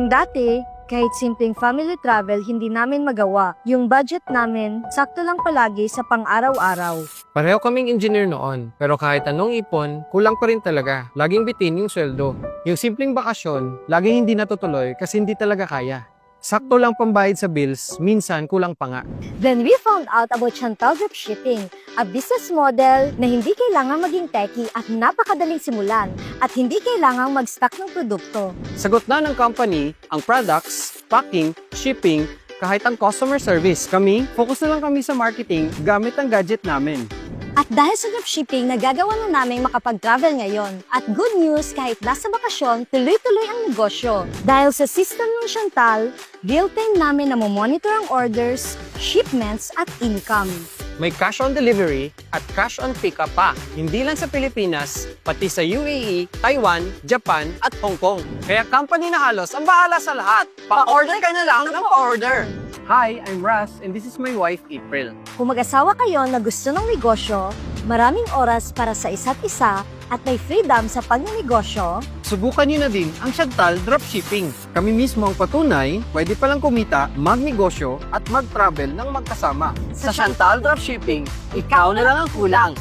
Kung dati, kahit simpleng family travel hindi namin magawa, yung budget namin sakto lang palagi sa pang-araw-araw. Pareho kaming engineer noon, pero kahit anong ipon, kulang pa rin talaga. Laging bitin yung sweldo. Yung simpleng bakasyon, laging hindi natutuloy kasi hindi talaga kaya. Sakto lang pambayad sa bills, minsan kulang pa nga. Then we found out about Chantal Dropshipping, a business model na hindi kailangang maging techie at napakadaling simulan at hindi kailangang mag-stock ng produkto. Sagot na ng company ang products, packing, shipping, kahit ang customer service. Kami, focus na lang kami sa marketing gamit ang gadget namin. At dahil sa dropshipping, nagagawa na namin makapag-travel ngayon. At good news, kahit nasa bakasyon, tuloy-tuloy ang negosyo. Dahil sa system ng Chantal, real-time namin na monitor ang orders, shipments at income. May cash on delivery at cash on pickup pa. Hindi lang sa Pilipinas, pati sa UAE, Taiwan, Japan at Hong Kong. Kaya company na halos ang bahala sa lahat. Pa-order ka na lang ng pa-order. Hi, I'm Ras and this is my wife, April. Kung mag-asawa kayo na gusto ng negosyo, maraming oras para sa isa't isa at may freedom sa pagnenegosyo, Subukan niyo na din ang Chantal Dropshipping. Kami mismo ang patunay, pwede palang kumita, magnegosyo at mag-travel ng magkasama. Sa Chantal Dropshipping, ikaw na lang ang kulang.